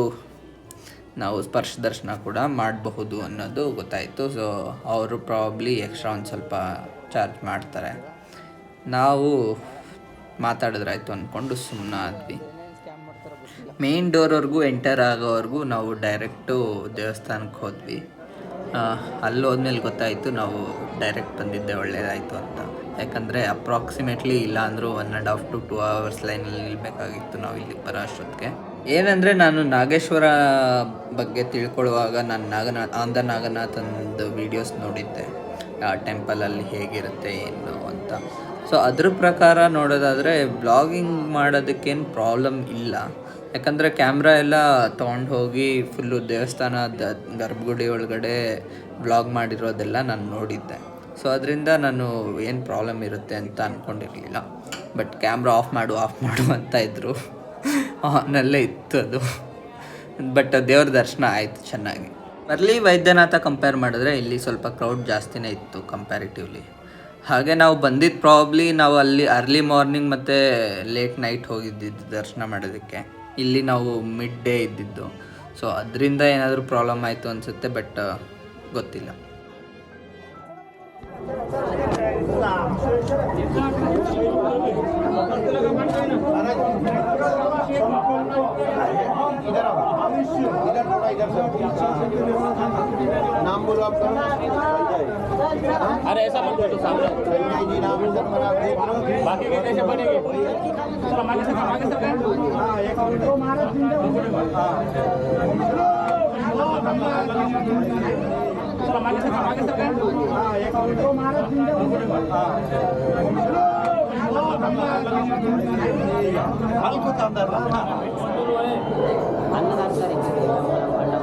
ನಾವು ಸ್ಪರ್ಶ ದರ್ಶನ ಕೂಡ ಮಾಡಬಹುದು ಅನ್ನೋದು ಗೊತ್ತಾಯಿತು. ಸೊ ಅವರು ಪ್ರಾಬ್ಲಿ ಎಕ್ಸ್ಟ್ರಾ ಒಂದು ಸ್ವಲ್ಪ ಚಾರ್ಜ್ ಮಾಡ್ತಾರೆ. ನಾವು ಮಾತಾಡಿದ್ರಾಯ್ತು ಅಂದ್ಕೊಂಡು ಸುಮ್ಮನಾದ್ವಿ. ಮೇನ್ ಡೋರ್ವರೆಗೂ ಎಂಟರ್ ಆಗೋವರೆಗೂ ನಾವು ಡೈರೆಕ್ಟು ದೇವಸ್ಥಾನಕ್ಕೆ ಹೋದ್ವಿ. ಅಲ್ಲಿ ಹೋದ್ಮೇಲೆ ಗೊತ್ತಾಯಿತು ನಾವು ಡೈರೆಕ್ಟ್ ಬಂದಿದ್ದೆ ಒಳ್ಳೆಯದಾಯಿತು ಅಂತ. ಯಾಕಂದರೆ ಅಪ್ರಾಕ್ಸಿಮೇಟ್ಲಿ ಇಲ್ಲ ಅಂದರೂ 1.5 to 2 hours ಲೈನಲ್ಲಿ ನಿಲ್ಲಬೇಕಾಗಿತ್ತು ನಾವು ಇಲ್ಲಿಗೆ ಬರೋ ಅಷ್ಟೊತ್ತಿಗೆ. ಏನಂದರೆ ನಾನು ನಾಗೇಶ್ವರ ಬಗ್ಗೆ ತಿಳ್ಕೊಳ್ಳುವಾಗ ನಾನು ನಾಗನಾಥಂದು ವೀಡಿಯೋಸ್ ನೋಡಿದ್ದೆ, ಆ ಟೆಂಪಲಲ್ಲಿ ಹೇಗಿರುತ್ತೆ ಏನು ಅಂತ. ಸೊ ಅದ್ರ ಪ್ರಕಾರ ನೋಡೋದಾದರೆ ಬ್ಲಾಗಿಂಗ್ ಮಾಡೋದಕ್ಕೇನು ಪ್ರಾಬ್ಲಮ್ ಇಲ್ಲ. ಯಾಕಂದರೆ ಕ್ಯಾಮ್ರಾ ಎಲ್ಲ ತೊಗೊಂಡು ಹೋಗಿ ಫುಲ್ಲು ದೇವಸ್ಥಾನದ ಗರ್ಭಗುಡಿ ಒಳಗಡೆ ವ್ಲಾಗ್ ಮಾಡಿರೋದೆಲ್ಲ ನಾನು ನೋಡಿದ್ದೆ. ಸೊ ಅದರಿಂದ ನಾನು ಏನು ಪ್ರಾಬ್ಲಮ್ ಇರುತ್ತೆ ಅಂತ ಅಂದ್ಕೊಂಡಿರಲಿಲ್ಲ. ಬಟ್ ಕ್ಯಾಮ್ರಾ ಆಫ್ ಮಾಡು ಅಂತ ಇದ್ದರು, ಆನಲ್ಲೇ ಇತ್ತು ಅದು. ಬಟ್ ದೇವ್ರ ದರ್ಶನ ಆಯಿತು ಚೆನ್ನಾಗಿ. ಬರ್ಲಿ ವೈದ್ಯನಾಥ ಕಂಪೇರ್ ಮಾಡಿದ್ರೆ ಇಲ್ಲಿ ಸ್ವಲ್ಪ ಕ್ರೌಡ್ ಜಾಸ್ತಿನೇ ಇತ್ತು ಕಂಪ್ಯಾರಿಟಿವ್ಲಿ. ಹಾಗೆ ನಾವು ಬಂದಿದ್ದು ಪ್ರಾಬ್ಲಿ ನಾವು ಅಲ್ಲಿ ಅರ್ಲಿ ಮಾರ್ನಿಂಗ್ ಮತ್ತು ಲೇಟ್ ನೈಟ್ ಹೋಗಿದ್ದಿದ್ದು ದರ್ಶನ ಮಾಡೋದಕ್ಕೆ. ಇಲ್ಲಿ ನಾವು ಮಿಡ್ ಡೇ ಇದ್ದಿದ್ದು. ಸೊ ಅದರಿಂದ ಏನಾದರೂ ಪ್ರಾಬ್ಲಮ್ ಆಯಿತು ಅನಿಸುತ್ತೆ, ಬಟ್ ಗೊತ್ತಿಲ್ಲ. नाम बोलो आपका। अरे ऐसा मत बोलो सामने। संजय जी नाम बाकी के कैसे बनेंगे? चलो आगे से हां एक मिनट तो मारो चलो आगे से हां एक मिनट तो मारो हल्को अंदर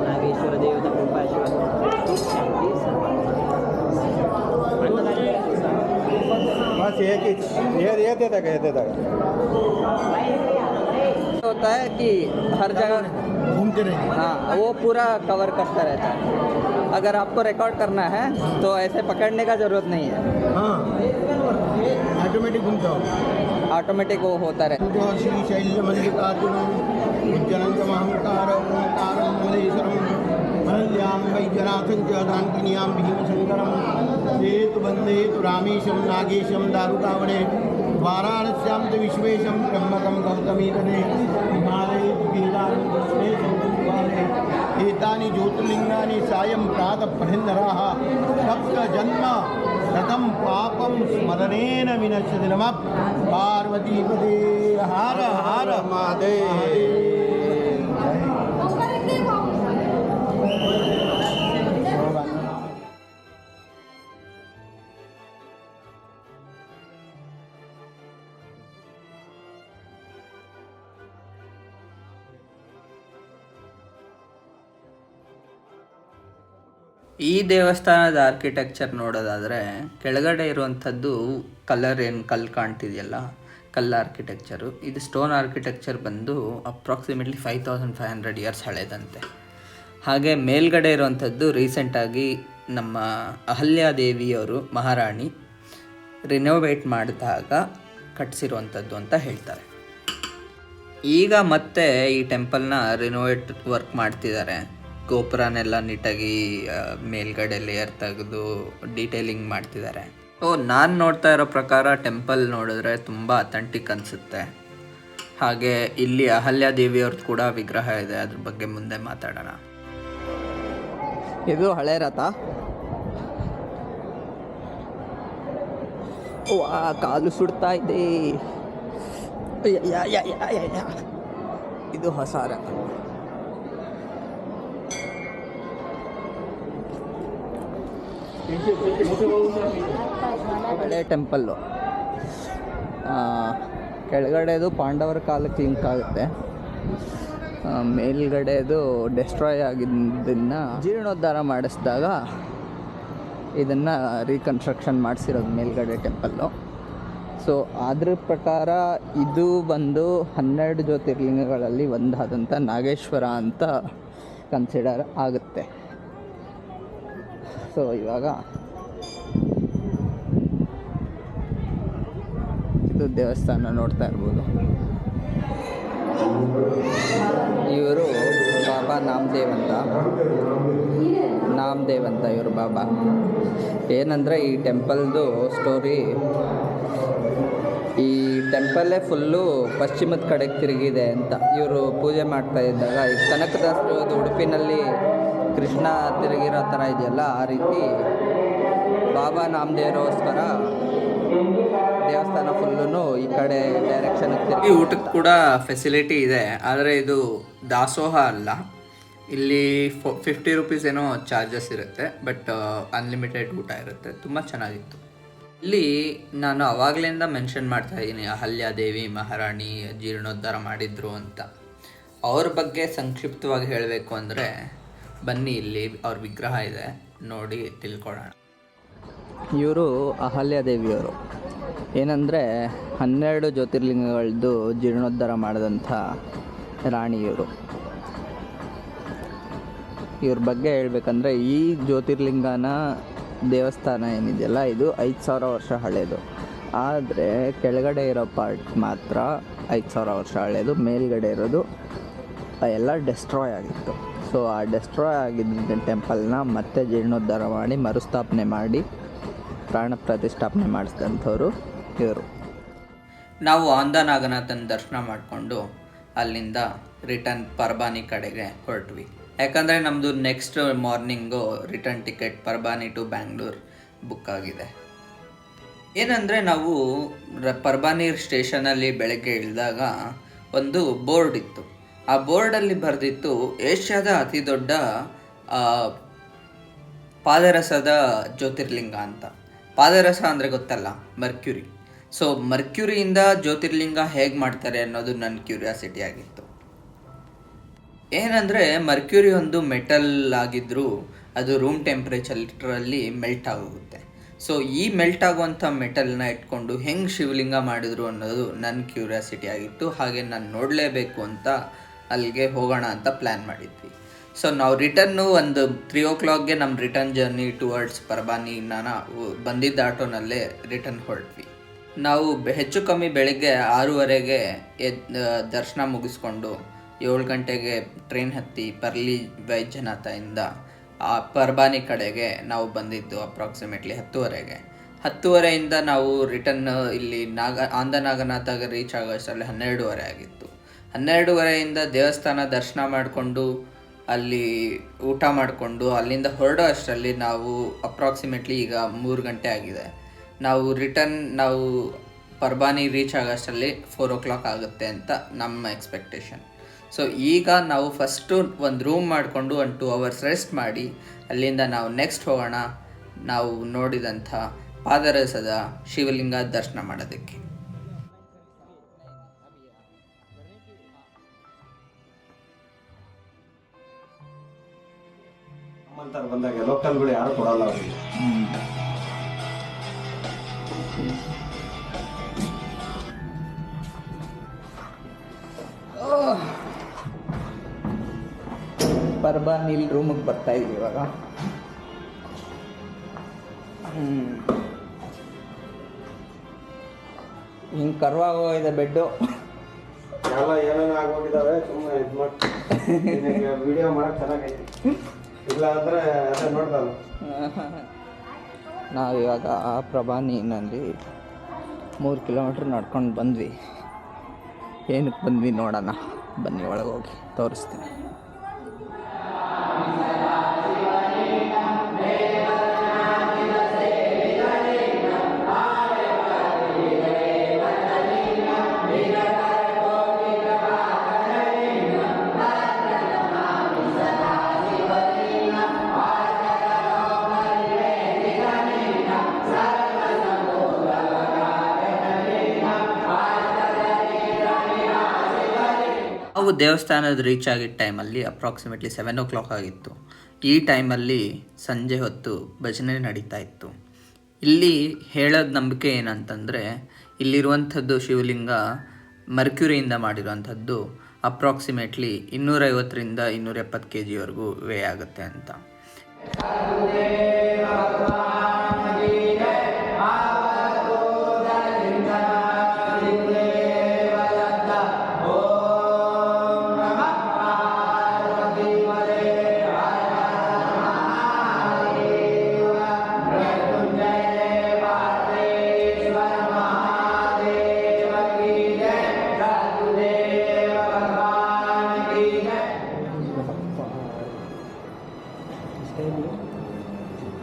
नागेश्वर देवता कृपा बस एक ही ये देता होता है कि हर जगह घूमते रहेंगे। हाँ, वो पूरा कवर करता रहता है। अगर आपको रिकॉर्ड करना है तो ऐसे पकड़ने का ज़रूरत नहीं है। हाँ ऑटोमेटिक घूमता हो, ऑटोमेटिक वो होता रहता है। श्री शैल्य मल्लिकार्जुनम उज्जलंतमहंकारं ओंकारं मलेश्वरं अनल्यां वैद्यनाथं च दान्तिन्यां भीमशङ्करं सेतु वन्दे तु रामेशं नागेशं दारुकावणे वाराणस्यां च विश्वेशं त्र्यम्बकं गौतमीतटे हिमालये केदारं कृष्णेशं हिमालये एतानि ज्योतिर्लिङ्गानि सायं प्रातः पठन्नराः सप्तजन्म कथं पापं स्मरणेन विनश्यति। नमः पार्वतीपते हर हर महादेव। ಈ ದೇವಸ್ಥಾನದ ಆರ್ಕಿಟೆಕ್ಚರ್ ನೋಡೋದಾದರೆ ಕೆಳಗಡೆ ಇರುವಂಥದ್ದು ಕಲರ್ ಏನು ಕಲ್ಲು ಕಾಣ್ತಿದೆಯಲ್ಲ, ಕಲ್ಲು ಆರ್ಕಿಟೆಕ್ಚರು. ಇದು ಸ್ಟೋನ್ ಆರ್ಕಿಟೆಕ್ಚರ್ ಬಂದು ಅಪ್ರಾಕ್ಸಿಮೇಟ್ಲಿ 5500 ಇಯರ್ಸ್ ಹಳೆದಂತೆ. ಹಾಗೆ ಮೇಲ್ಗಡೆ ಇರುವಂಥದ್ದು ರೀಸೆಂಟಾಗಿ ನಮ್ಮ ಅಹಲ್ಯಾದೇವಿಯವರು ಮಹಾರಾಣಿ ರಿನೋವೇಟ್ ಮಾಡಿದಾಗ ಕಟ್ಟಿಸಿರುವಂಥದ್ದು ಅಂತ ಹೇಳ್ತಾರೆ. ಈಗ ಮತ್ತೆ ಈ ಟೆಂಪಲ್ನ ರಿನೋವೇಟ್ ವರ್ಕ್ ಮಾಡ್ತಿದ್ದಾರೆ. ಗೋಪುರನೆಲ್ಲ ನೀಟಾಗಿ ಮೇಲ್ಗಡೆ ಲೇಯರ್ ತೆಗೆದು ಡೀಟೇಲಿಂಗ್ ಮಾಡ್ತಿದ್ದಾರೆ. ನಾನು ನೋಡ್ತಾ ಇರೋ ಪ್ರಕಾರ ಟೆಂಪಲ್ ನೋಡಿದ್ರೆ ತುಂಬ ಅಥೆಂಟಿಕ್ ಅನಿಸುತ್ತೆ. ಹಾಗೆ ಇಲ್ಲಿ ಅಹಲ್ಯಾದೇವಿಯವ್ರದ್ದು ಕೂಡ ವಿಗ್ರಹ ಇದೆ, ಅದ್ರ ಬಗ್ಗೆ ಮುಂದೆ ಮಾತಾಡೋಣ. ಇದು ಹಳೆ ರಥ. ಕಾಲು ಸುಡ್ತಾ ಇದೆ. ಇದು ಹೊಸ ರಥ. ಹಳೆ ಟೆಂಪಲ್ಲು. ಕೆಳಗಡೆದು ಪಾಂಡವರ ಕಾಲಕ್ಕೆ ಲಿಂಕ್ ಆಗುತ್ತೆ, ಮೇಲ್ಗಡೆದು ಡೆಸ್ಟ್ರಾಯ್ ಆಗಿದ್ದನ್ನು ಜೀರ್ಣೋದ್ಧಾರ ಮಾಡಿಸಿದಾಗ ಇದನ್ನು ರೀಕನ್ಸ್ಟ್ರಕ್ಷನ್ ಮಾಡಿಸಿರೋದು ಮೇಲ್ಗಡೆ ಟೆಂಪಲ್ಲು. ಸೊ ಅದ್ರ ಪ್ರಕಾರ ಇದು ಬಂದು 12 ಜ್ಯೋತಿರ್ಲಿಂಗಗಳಲ್ಲಿ ಒಂದಾದಂಥ ನಾಗೇಶ್ವರ ಅಂತ ಕನ್ಸಿಡರ್ ಆಗುತ್ತೆ. ಸೊ ಇವಾಗ ಇದು ದೇವಸ್ಥಾನ ನೋಡ್ತಾ ಇರ್ಬೋದು. ಇವರು ಬಾಬಾ ನಾಮದೇವ್ ಅಂತ ಇವರು ಬಾಬಾ. ಏನಂದರೆ ಈ ಟೆಂಪಲ್ದು ಸ್ಟೋರಿ, ಈ ಟೆಂಪಲ್ಲೇ ಫುಲ್ಲು ಪಶ್ಚಿಮದ ಕಡೆಗೆ ತಿರುಗಿದೆ ಅಂತ. ಇವರು ಪೂಜೆ ಮಾಡ್ತಾ ಇದ್ದಾಗ ಈ ಕನಕದಾಸರು ಉಡುಪಿನಲ್ಲಿ ಕೃಷ್ಣ ತಿರುಗಿರೋ ಥರ ಇದೆಯಲ್ಲ, ಆ ರೀತಿ ಬಾಬಾ ನಾಮದೇವರೋಸ್ಕರ ದೇವಸ್ಥಾನ ಫುಲ್ಲು ಈ ಕಡೆ ಡೈರೆಕ್ಷನ್. ಈ ಊಟಕ್ಕೆ ಕೂಡ ಫೆಸಿಲಿಟಿ ಇದೆ, ಆದರೆ ಇದು ದಾಸೋಹ ಅಲ್ಲ. ಇಲ್ಲಿ 50 ರೂಪೀಸ್ ಏನೋ ಚಾರ್ಜಸ್ ಇರುತ್ತೆ, ಬಟ್ ಅನ್ಲಿಮಿಟೆಡ್ ಊಟ ಇರುತ್ತೆ. ತುಂಬ ಚೆನ್ನಾಗಿತ್ತು. ಇಲ್ಲಿ ನಾನು ಅವಾಗಲಿಂದ ಮೆನ್ಷನ್ ಮಾಡ್ತಾ ಇದ್ದೀನಿ, ಅಹಲ್ಯಾದೇವಿ ಮಹಾರಾಣಿ ಜೀರ್ಣೋದ್ಧಾರ ಮಾಡಿದ್ರು ಅಂತ. ಅವ್ರ ಬಗ್ಗೆ ಸಂಕ್ಷಿಪ್ತವಾಗಿ ಹೇಳಬೇಕು ಅಂದರೆ ಬನ್ನಿ, ಇಲ್ಲಿ ಅವ್ರ ವಿಗ್ರಹ ಇದೆ, ನೋಡಿ ತಿಳ್ಕೊಳ್ಳೋಣ. ಇವರು ಅಹಲ್ಯಾದೇವಿಯವರು. ಏನಂದರೆ 12 ಜ್ಯೋತಿರ್ಲಿಂಗಗಳದ್ದು ಜೀರ್ಣೋದ್ಧಾರ ಮಾಡಿದಂಥ ರಾಣಿಯವರು. ಇವ್ರ ಬಗ್ಗೆ ಹೇಳ್ಬೇಕಂದ್ರೆ, ಈ ಜ್ಯೋತಿರ್ಲಿಂಗನ ದೇವಸ್ಥಾನ ಏನಿದೆಯಲ್ಲ, ಇದು 5000 ವರ್ಷ ಹಳೆಯದು. ಆದರೆ ಕೆಳಗಡೆ ಇರೋ ಪಾರ್ಟ್ ಮಾತ್ರ 5000 ವರ್ಷ ಹಳೆಯದು. ಮೇಲ್ಗಡೆ ಇರೋದು ಎಲ್ಲ ಡೆಸ್ಟ್ರಾಯ್ ಆಗಿತ್ತು. ಸೊ ಆ ಡೆಸ್ಟ್ರಾಯ್ ಆಗಿದ್ದ ಟೆಂಪಲ್ನ ಮತ್ತೆ ಜೀರ್ಣೋದ್ಧಾರ ಮಾಡಿ ಮರುಸ್ಥಾಪನೆ ಮಾಡಿ ಪ್ರಾಣ ಪ್ರತಿಷ್ಠಾಪನೆ ಮಾಡಿಸಿದಂಥವ್ರು ಇವರು. ನಾವು ಆಂಧನಾಗನಾಥನ ದರ್ಶನ ಮಾಡಿಕೊಂಡು ಅಲ್ಲಿಂದ ರಿಟರ್ನ್ ಪರ್ಬಾನಿ ಕಡೆಗೆ ಹೊರಟ್ವಿ. ಯಾಕಂದರೆ ನಮ್ಮದು next morning return ticket Parbhani to Bangalore book ಆಗಿದೆ. ಏನಂದರೆ ನಾವು ಪರ್ಬಾನಿ ಸ್ಟೇಷನಲ್ಲಿ ಬೆಳಗ್ಗೆ ಇಳಿದಾಗ ಒಂದು ಬೋರ್ಡ್ ಇತ್ತು. ಆ ಬೋರ್ಡಲ್ಲಿ ಬರೆದಿತ್ತು ಏಷ್ಯಾದ ಅತಿ ದೊಡ್ಡ ಪಾದರಸದ ಜ್ಯೋತಿರ್ಲಿಂಗ ಅಂತ. ಪಾದರಸ ಅಂದರೆ ಗೊತ್ತಲ್ಲ, ಮರ್ಕ್ಯುರಿ. ಸೊ ಮರ್ಕ್ಯುರಿಯಿಂದ ಜ್ಯೋತಿರ್ಲಿಂಗ ಹೇಗೆ ಮಾಡ್ತಾರೆ ಅನ್ನೋದು ನನ್ನ ಕ್ಯೂರಿಯಾಸಿಟಿ ಆಗಿತ್ತು. ಏನಂದರೆ ಮರ್ಕ್ಯುರಿ ಒಂದು ಮೆಟಲ್ ಆಗಿದ್ದರೂ ಅದು ರೂಮ್ ಟೆಂಪ್ರೇಚರಲ್ಲಿ ಮೆಲ್ಟ್ ಆಗೋಗುತ್ತೆ. ಸೊ ಈ ಮೆಲ್ಟ್ ಆಗುವಂಥ ಮೆಟಲ್ನ ಇಟ್ಕೊಂಡು ಹೆಂಗೆ ಶಿವಲಿಂಗ ಮಾಡಿದ್ರು ಅನ್ನೋದು ನನ್ನ ಕ್ಯೂರಿಯಾಸಿಟಿ ಆಗಿತ್ತು. ಹಾಗೆ ನಾನು ನೋಡಲೇಬೇಕು ಅಂತ ಅಲ್ಲಿಗೆ ಹೋಗೋಣ ಅಂತ ಪ್ಲ್ಯಾನ್ ಮಾಡಿದ್ವಿ. ಸೊ ನಾವು ರಿಟರ್ನು ಒಂದು 3 o'clockಗೆ ನಮ್ಮ ರಿಟರ್ನ್ ಜರ್ನಿ ಟುವರ್ಡ್ಸ್ ಪರ್ಬಾನಿ ನಾವು ಬಂದಿದ್ದ ಆಟೋನಲ್ಲೇ ರಿಟರ್ನ್ ಹೊರಟ್ವಿ. ನಾವು ಹೆಚ್ಚು ಕಮ್ಮಿ ಬೆಳಗ್ಗೆ 6:30ಗೆ ದರ್ಶನ ಮುಗಿಸ್ಕೊಂಡು 7 ಗಂಟೆಗೆ ಟ್ರೈನ್ ಹತ್ತಿ ಪರ್ಲಿ ವೈದ್ಯನಾಥದಿಂದ ಆ ಪರ್ಬಾನಿ ಕಡೆಗೆ ನಾವು ಬಂದಿದ್ದು ಅಪ್ರಾಕ್ಸಿಮೇಟ್ಲಿ 10:30ಗೆ. 10:30ಯಿಂದ ನಾವು ರಿಟರ್ನ್ ಇಲ್ಲಿ ಆಂಧನಾಗನಾಥಗೆ ರೀಚ್ ಆಗೋಷ್ಟರಲ್ಲಿ 12:30 ಆಗಿತ್ತು. 12:30ಯಿಂದ ದೇವಸ್ಥಾನ ದರ್ಶನ ಮಾಡಿಕೊಂಡು ಅಲ್ಲಿ ಊಟ ಮಾಡಿಕೊಂಡು ಅಲ್ಲಿಂದ ಹೊರಡೋ ಅಷ್ಟರಲ್ಲಿ ನಾವು ಅಪ್ರಾಕ್ಸಿಮೇಟ್ಲಿ ಈಗ 3 ಗಂಟೆ ಆಗಿದೆ. ನಾವು ಪರ್ಬಾನಿ ರೀಚ್ ಆಗೋಷ್ಟರಲ್ಲಿ 4 o'clock ಆಗುತ್ತೆ ಅಂತ ನಮ್ಮ ಎಕ್ಸ್ಪೆಕ್ಟೇಷನ್. ಸೊ ಈಗ ನಾವು ಫಸ್ಟು ಒಂದು ರೂಮ್ ಮಾಡಿಕೊಂಡು ಒಂದು 2 hours ರೆಸ್ಟ್ ಮಾಡಿ ಅಲ್ಲಿಂದ ನಾವು ನೆಕ್ಸ್ಟ್ ಹೋಗೋಣ ನಾವು ನೋಡಿದಂಥ ಪಾದರಸದ ಶಿವಲಿಂಗ ದರ್ಶನ ಮಾಡೋದಕ್ಕೆ. ಬಂದಾಗ ಲೋಕಲ್ಗಳು ಯಾರು ಕೊಡಲ್ಲ ಅವರಿಗೆ. ಪರ್ಬಾನಿಲ್ ರೂಮಿಗೆ ಬರ್ತಾ ಇದ್ದೀವಿ ಇವಾಗ. ಹಿಂಗೆ ಕರ್ವಾಗೋಗಿದೆ ಬೆಡ್ಡು ಎಲ್ಲ ಏನೇನು ಆಗೋಗಿದ್ದಾವೆ. ಸುಮ್ಮನೆ ಇದು ಮಾಡಿ ವಿಡಿಯೋ ಮಾಡೋಕೆ ಚೆನ್ನಾಗೈತಿ, ಇಲ್ಲ ಅಂದರೆ ಅದೇ ನೋಡ್ದಲ್ಲ. ನಾವಿವಾಗ ಆ ಪರ್ಬಾನಿನಲ್ಲಿ 3 ಕಿಲೋಮೀಟ್ರ್ ನಡ್ಕೊಂಡು ಬಂದ್ವಿ. ಏನಕ್ಕೆ ಬಂದ್ವಿ ನೋಡೋಣ ಬನ್ನಿ, ಒಳಗೆ ಹೋಗಿ ತೋರಿಸ್ತೀನಿ. ನಾವು ದೇವಸ್ಥಾನದ ರೀಚ್ ಆಗಿದ್ದ ಟೈಮಲ್ಲಿ ಅಪ್ರಾಕ್ಸಿಮೇಟ್ಲಿ 7 o'clock ಆಗಿತ್ತು. ಈ ಟೈಮಲ್ಲಿ ಸಂಜೆ ಹೊತ್ತು ಭಜನೆ ನಡೀತಾ ಇತ್ತು. ಇಲ್ಲಿ ಹೇಳೋದು ನಂಬಿಕೆ ಏನಂತಂದರೆ, ಇಲ್ಲಿರುವಂಥದ್ದು ಶಿವಲಿಂಗ ಮರ್ಕ್ಯುರಿಯಿಂದ ಮಾಡಿರುವಂಥದ್ದು. ಅಪ್ರಾಕ್ಸಿಮೇಟ್ಲಿ 250ರಿಂದ 270 kgವರೆಗೂ ವೇ ಆಗುತ್ತೆ ಅಂತ.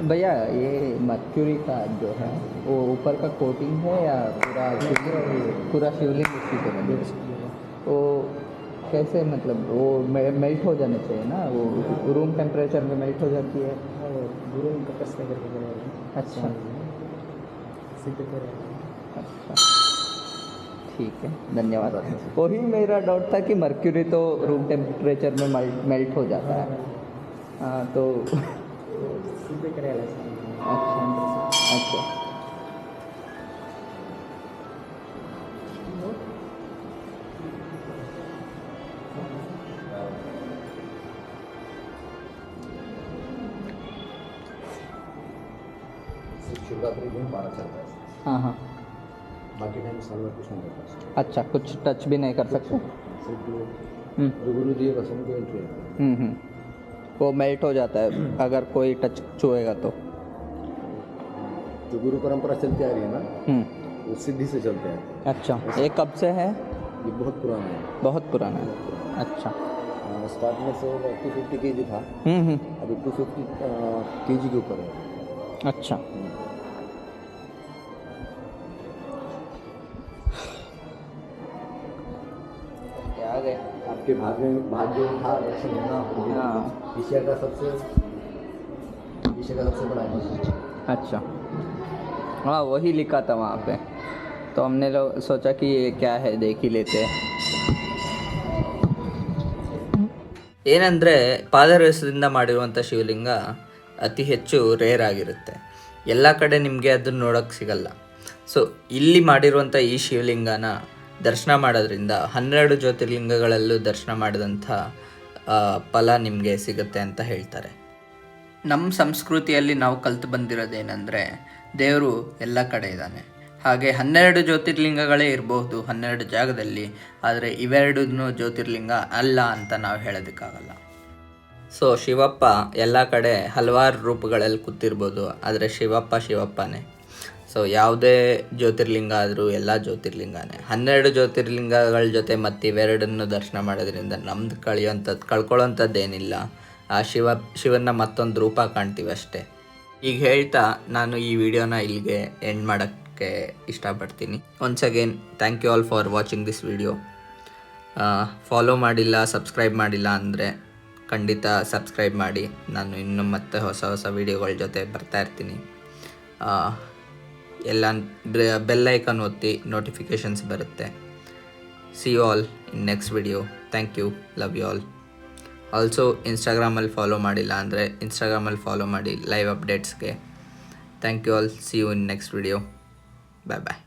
भैया ये मर्क्यूरी का जो है वो ऊपर का कोटिंग है या पूरा शिवलिंग उसी पे लगे? वो कैसे मतलब वो मेल्ट हो जाने चाहिए ना, वो रूम टेम्परेचर में मेल्ट हो जाती है? अच्छा अच्छा, ठीक है, धन्यवाद। वही मेरा डाउट था कि मर्क्यूरी तो रूम टेम्परेचर में मेल्ट हो जाता है। हाँ तो अच्छा अच्छा शिवरात्रि दिन 12 चलता है, हाँ हाँ, बाकी टाइम साल भर कुछ नहीं होता। अच्छा, कुछ टच भी नहीं कर सकते? सिर्फ हम्म जो गुरु जी रसम को एंट्री है, वो मेल्ट हो जाता है अगर कोई टच छुएगा तो? जो गुरु परंपरा चलती आ रही है ना, हम्म, वो सिद्धि से चलते हैं। अच्छा, ये कब से है? ये बहुत पुराना है। बहुत पुराना है, अच्छा। स्टार्ट में से 250 kg था, अभी 250 kg के ऊपर है। अच्छा, क्या आ गए? आपके भाग्य जो था दर्शन होना, हाँ, एशिया का सबसे बड़ा है। अच्छा, हाँ वही लिखा था वहाँ पे, तो हमने लोग सोचा कि ये क्या है, देख ही लेते हैं। ಏನಂದರೆ ಪಾದರಸದಿಂದ ಮಾಡಿರುವಂಥ ಶಿವಲಿಂಗ ಅತಿ ಹೆಚ್ಚು ರೇರ್ ಆಗಿರುತ್ತೆ, ಎಲ್ಲ ಕಡೆ ನಿಮಗೆ ಅದನ್ನು ನೋಡೋಕ್ಕೆ ಸಿಗಲ್ಲ. ಸೊ ಇಲ್ಲಿ ಮಾಡಿರುವಂಥ ಈ ಶಿವಲಿಂಗನ ದರ್ಶನ ಮಾಡೋದ್ರಿಂದ 12 ಜ್ಯೋತಿರ್ಲಿಂಗಗಳಲ್ಲೂ ದರ್ಶನ ಮಾಡಿದಂಥ ಫಲ ನಿಮಗೆ ಸಿಗುತ್ತೆ ಅಂತ ಹೇಳ್ತಾರೆ. ನಮ್ಮ ಸಂಸ್ಕೃತಿಯಲ್ಲಿ ನಾವು ಕಲ್ತು ಬಂದಿರೋದೇನೆಂದರೆ ದೇವರು ಎಲ್ಲ ಕಡೆ ಇದ್ದಾನೆ. ಹಾಗೆ 12 ಜ್ಯೋತಿರ್ಲಿಂಗಗಳೇ ಇರಬಹುದು 12 ಜಾಗದಲ್ಲಿ, ಆದರೆ ಇವೆರಡೂ ಜ್ಯೋತಿರ್ಲಿಂಗ ಅಲ್ಲ ಅಂತ ನಾವು ಹೇಳೋದಕ್ಕಾಗಲ್ಲ. ಸೊ ಶಿವಪ್ಪ ಎಲ್ಲ ಕಡೆ ಹಲವಾರು ರೂಪಗಳಲ್ಲಿ ಕೂತಿರ್ಬೋದು, ಆದರೆ ಶಿವಪ್ಪನೇ. ಸೊ ಯಾವುದೇ ಜ್ಯೋತಿರ್ಲಿಂಗ ಆದರೂ ಎಲ್ಲ ಜ್ಯೋತಿರ್ಲಿಂಗನೇ. 12 ಜ್ಯೋತಿರ್ಲಿಂಗಗಳ ಜೊತೆ ಮತ್ತು ಇವೆರಡನ್ನು ದರ್ಶನ ಮಾಡೋದ್ರಿಂದ ನಮ್ದು ಕಳ್ಕೊಳ್ಳೋಂಥದ್ದೇನಿಲ್ಲ. ಆ ಶಿವನ ಮತ್ತೊಂದು ರೂಪ ಕಾಣ್ತೀವಿ ಅಷ್ಟೇ. ಈಗ ಹೇಳ್ತಾ ನಾನು ಈ ವಿಡಿಯೋನ ಇಲ್ಲಿಗೆ ಎಂಡ್ ಮಾಡೋಕ್ಕೆ ಇಷ್ಟಪಡ್ತೀನಿ. Once again thank you all for watching this video. Follow ಮಾಡಿಲ್ಲ, ಸಬ್ಸ್ಕ್ರೈಬ್ ಮಾಡಿಲ್ಲ ಅಂದರೆ ಖಂಡಿತ ಸಬ್ಸ್ಕ್ರೈಬ್ ಮಾಡಿ. ನಾನು ಇನ್ನೂ ಮತ್ತೆ ಹೊಸ ವೀಡಿಯೋಗಳ ಜೊತೆ ಬರ್ತಾ ಇರ್ತೀನಿ. ಎಲ್ಲ ಬೆಲ್ ಐಕಾನ್ ಒತ್ತಿ ನೋಟಿಫಿಕೇಷನ್ಸ್ ಬರುತ್ತೆ. See you all in next video. Thank you, love you all. Also ಇನ್ಸ್ಟಾಗ್ರಾಮಲ್ಲಿ ಫಾಲೋ ಮಾಡಿಲ್ಲ ಅಂದರೆ ಇನ್ಸ್ಟಾಗ್ರಾಮಲ್ಲಿ ಫಾಲೋ ಮಾಡಿ ಲೈವ್ ಅಪ್ಡೇಟ್ಸ್ಗೆ. Thank you all, see you in next video. Bye bye.